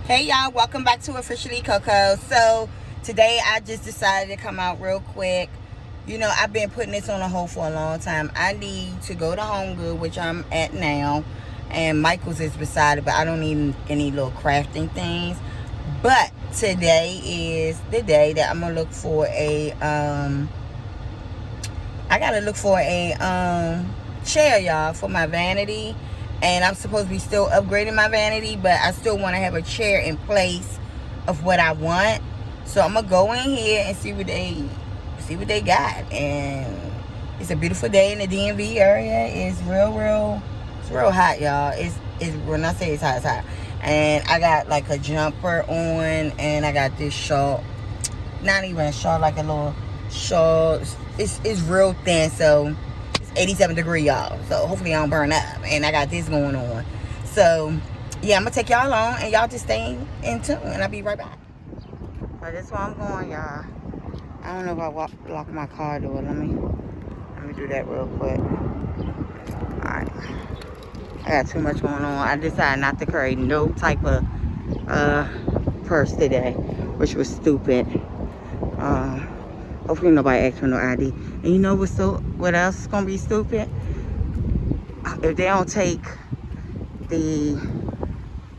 Hey y'all, welcome back to Officially Coco. So today I just decided to come out real quick. You know, I've been putting this on a hold for a long time. I need to go to Homegoods, which I'm at now, and Michael's is beside it, but I don't need any little crafting things. But today is the day that I'm gonna look for I gotta look for a chair, y'all, for my vanity. And I'm supposed to be still upgrading my vanity, but I still want to have a chair in place of what I want. So I'm gonna go in here and see what they got. And it's a beautiful day in the DMV area. It's real hot, y'all. It's when I say it's hot, it's hot. And I got like a jumper on, and I got this shawl. Not even a shawl, like a little shawl. It's real thin, so 87 degrees, y'all. So hopefully I don't burn up. And I got this going on. So yeah, I'm gonna take y'all along, and y'all just stay in tune, and I'll be right back. So that's where I'm going, y'all. I don't know if I lock my car door. Let me do that real quick. Alright. I got too much going on. I decided not to carry no type of purse today, which was stupid. Hopefully nobody asks for no ID. And you know what else is gonna be stupid? If they don't take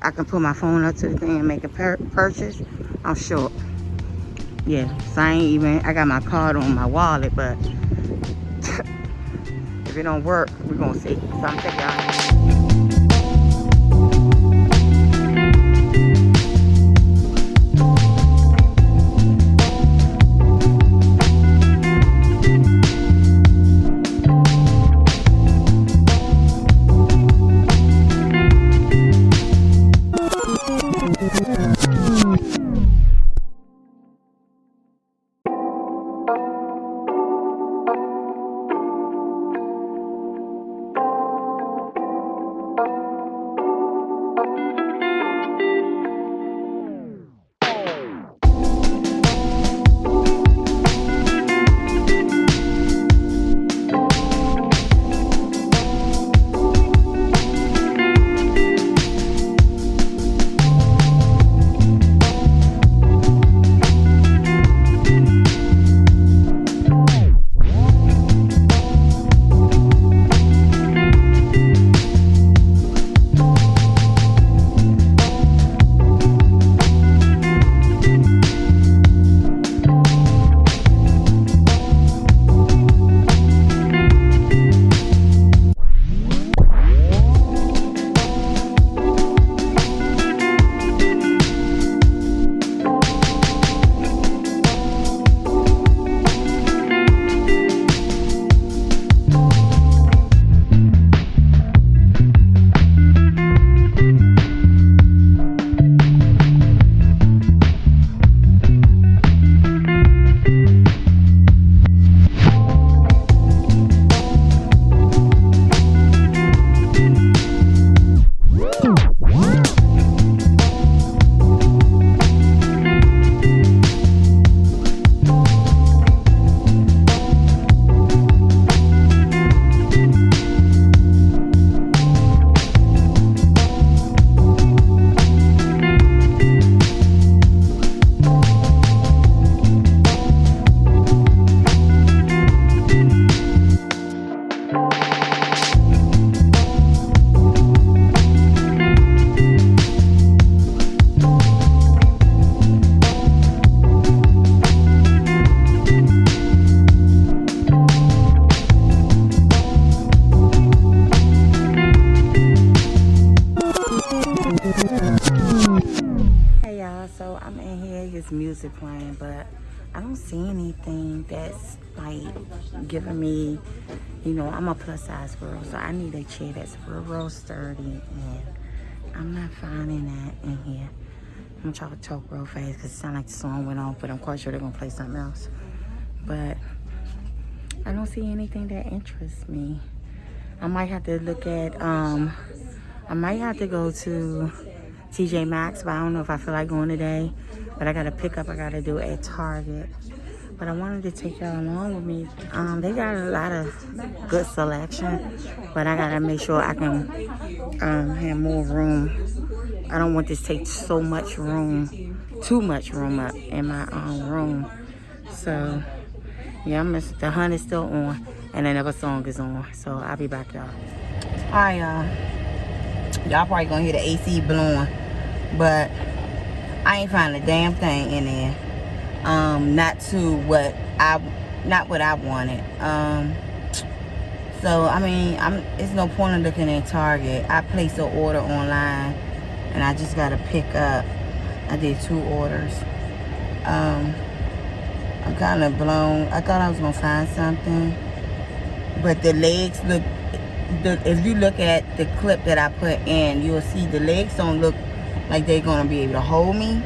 I can put my phone up to the thing and make a purchase, I'm short. Yeah, so I got my card on my wallet, but if it don't work, we're gonna see. So I'm taking y'all. So I'm in here, his music playing, but I don't see anything that's like giving me, you know, I'm a plus size girl, so I need a chair that's real sturdy, and I'm not finding that in here. I'm gonna try to talk real fast because it sounds like the song went off, but I'm quite sure they're gonna play something else. But I don't see anything that interests me. I might have to look at, I might have to go to T.J.Maxx, but I don't know if I feel like going today. But I got a pickup I got to do at Target. But I wanted to take y'all along with me. They got a lot of good selection, but I got to make sure I can have more room I don't want this to take so much room, too much room up in my room. So, yeah, the hunt is still on, and another song is on. So, I'll be back, y'all. All right, y'all. Y'all probably gonna hear the AC blowing, but I ain't finding a damn thing in there. Not what I wanted. So I mean, it's no point in looking at Target. I placed an order online, and I just gotta pick up. I did 2 orders. I'm kind of blown. I thought I was gonna find something, but the legs look. If you look at the clip that I put in, you'll see the legs don't look like they're gonna be able to hold me.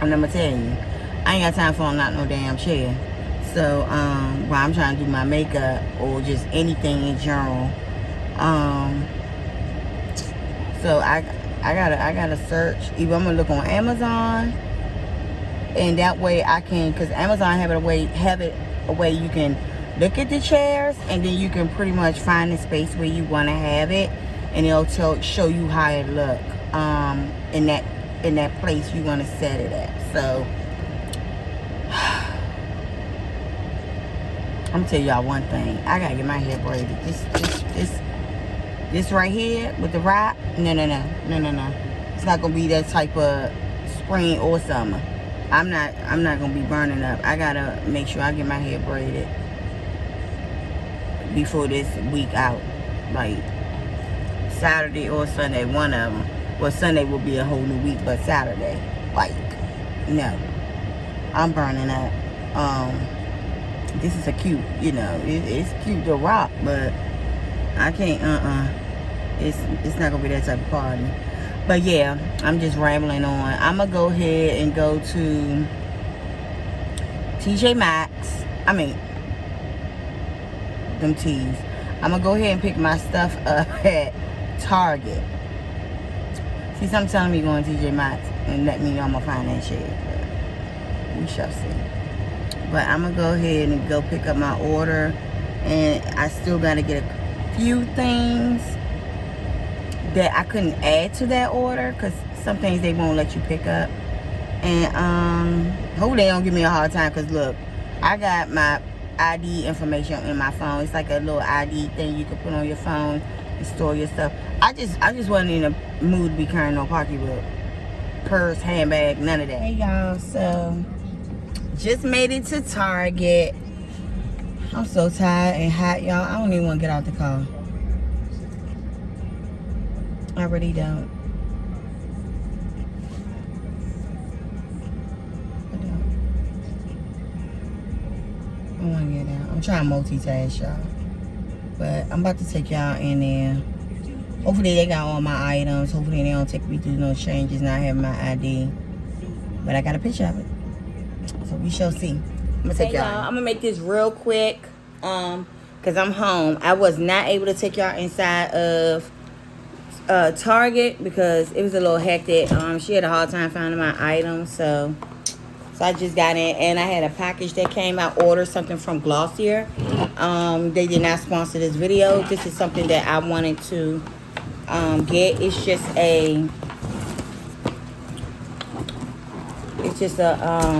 And I'm gonna tell you, I ain't got time for not no damn chair. So while I'm trying to do my makeup or just anything in general, so I gotta search. Either I'm gonna look on Amazon, and that way I can, cause Amazon have it a way you can look at the chairs, and then you can pretty much find the space where you want to have it, and it'll show you how it look in that place you want to set it at. So I'm gonna tell y'all one thing. I gotta get my hair braided. This right here with the wrap. No. It's not gonna be that type of spring or summer. I'm not gonna be burning up. I gotta make sure I get my hair braided before this week out, like Saturday or Sunday, one of them. Well, Sunday will be a whole new week, but Saturday, like, no, I'm burning up. This is a cute, it's cute to rock, but I can't, it's not gonna be that type of party. But yeah, I'm just rambling on. I'm gonna go ahead and go to T.J.Maxx. I mean, them T's. I'm gonna go ahead and pick my stuff up at Target. See, some telling me going to T.J.Maxx and let me know I'm gonna find that shit. But we shall see. But I'm gonna go ahead and go pick up my order, and I still gotta get a few things that I couldn't add to that order, because some things they won't let you pick up. And hopefully they don't give me a hard time, because look, I got my ID information in my phone. It's like a little ID thing you can put on your phone and store your stuff. I just wasn't in a mood to be carrying no pocketbook, purse, handbag, none of that. Hey y'all, so just made it to Target. I'm so tired and hot, y'all. I don't even want to get out the car. I really don't. I want to get out. I'm trying to multitask, y'all. But I'm about to take y'all in there. Hopefully they got all my items. Hopefully they don't take me through no changes, not having my ID. But I got a picture of it. So we shall see. I'm gonna take y'all. I'm gonna make this real quick. Cause I'm home. I was not able to take y'all inside of Target because it was a little hectic. She had a hard time finding my items, so I just got in, and I had a package that came. I ordered something from Glossier. They did not sponsor this video. This is something that I wanted to get. It's just a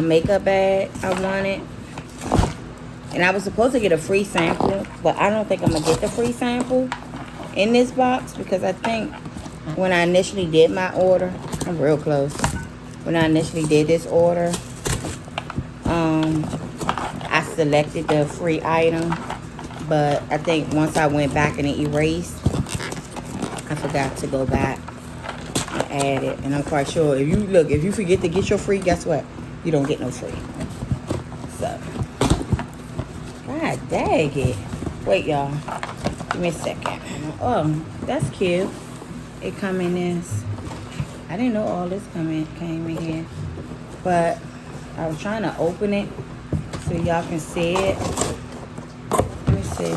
makeup bag I wanted. And I was supposed to get a free sample, but I don't think I'm going to get the free sample in this box, because I think when I initially did my order, I'm real close. When I initially did this order, I selected the free item, but I think once I went back and erased, I forgot to go back and add it. And I'm quite sure if you forget to get your free, guess what? You don't get no free. So, God dang it. Wait, y'all. Give me a second. Oh, that's cute. It come in this. I didn't know all this came in here. But I was trying to open it so y'all can see it. Let me see.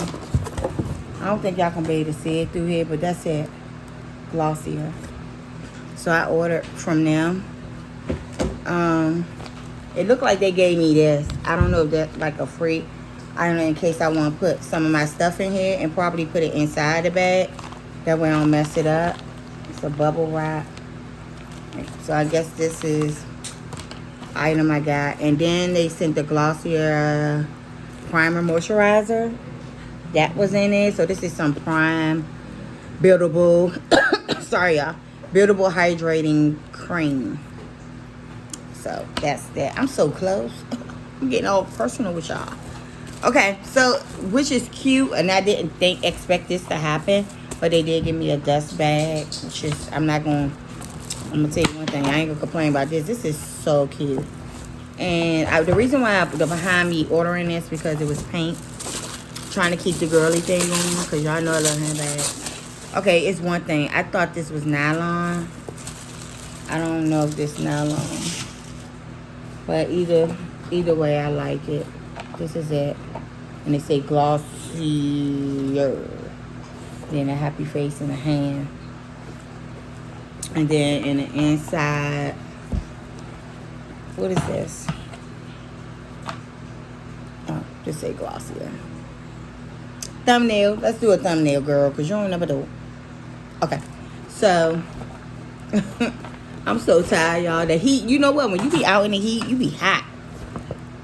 I don't think y'all can be able to see it through here, but that's it. Glossier. So I ordered from them. It looked like they gave me this. I don't know if that's like a free. I don't know, in case I want to put some of my stuff in here and probably put it inside the bag. That way I don't mess it up. It's a bubble wrap. So I guess this is item I got. And then they sent the Glossier primer moisturizer. That was in it. So this is some prime buildable sorry y'all, buildable hydrating cream. So that's that. I'm so close. I'm getting all personal with y'all. Okay, so which is cute, and I didn't expect this to happen, but they did give me a dust bag, which is I'm gonna tell you one thing, I ain't gonna complain about this. This is so cute. And the reason why the behind me ordering this because it was pink. Trying to keep the girly thing on, because y'all know I love handbags. Okay, it's one thing. I thought this was nylon. I don't know if this nylon. But either way, I like it. This is it. And they say Glossier. Then a happy face in the hand. And then in the inside, what is this? Oh, just say Glossier. Thumbnail. Let's do a thumbnail, girl, because you don't never do it. Okay. So, I'm so tired, y'all. The heat, you know what? When you be out in the heat, you be hot.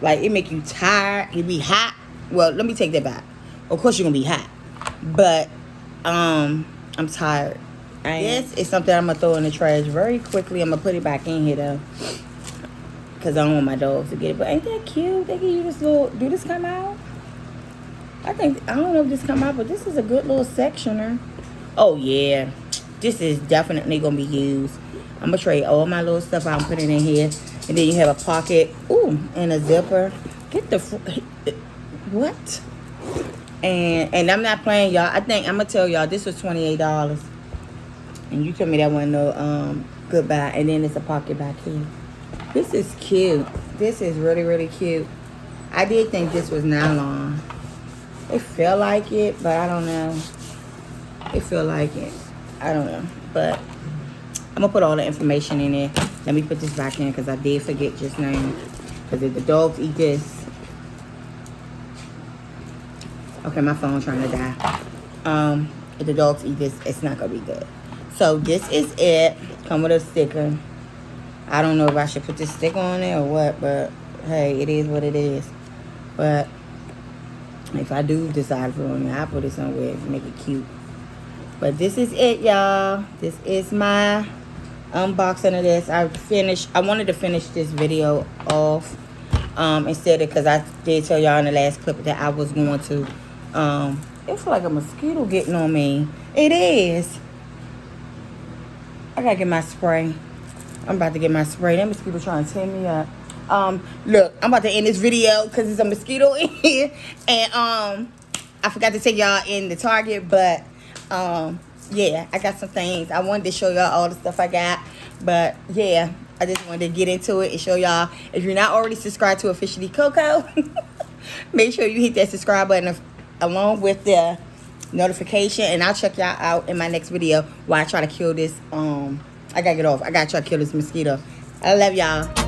Like, it make you tired. You be hot. Well, let me take that back. Of course, you're going to be hot. But, I'm tired. This is something I'm going to throw in the trash very quickly. I'm going to put it back in here, though. Because I don't want my dogs to get it. But ain't that cute? They give you this little... Do this come out? I don't know if this come out, but this is a good little sectioner. Oh, yeah. This is definitely going to be used. I'm going to trade all my little stuff out and put it in here. And then you have a pocket. Ooh, and a zipper. Get the... What? And I'm not playing, y'all. I think I'm going to tell y'all, this was $28. And you told me that wasn't no goodbye. And then it's a pocket back here. This is cute. This is really, really cute. I did think this was nylon. It feel like it, but I don't know. It feel like it. I don't know. But I'm going to put all the information in there. Let me put this back in because I did forget just now. Because if the dogs eat this. Okay, my phone's trying to die. If the dogs eat this, it's not going to be good. So this is it. Come with a sticker. I don't know if I should put this sticker on there or what. But hey, it is what it is. But if I do decide to put it on there, I'll put it somewhere to make it cute. But this is it, y'all. This is my unboxing of this. I wanted to finish this video off instead of, because I did tell y'all in the last clip that I was going to. It's like a mosquito getting on me. It is. I gotta get my spray. I'm about to get my spray. That mosquito trying to tear me up. Look, I'm about to end this video because there's a mosquito in here. And I forgot to take y'all in the Target, but yeah, I got some things. I wanted to show y'all all the stuff I got. But yeah, I just wanted to get into it and show y'all. If you're not already subscribed to Officially Coco, make sure you hit that subscribe button along with the notification. And I'll check y'all out in my next video while I try to kill this. I gotta get off. I gotta try to kill this mosquito. I love y'all.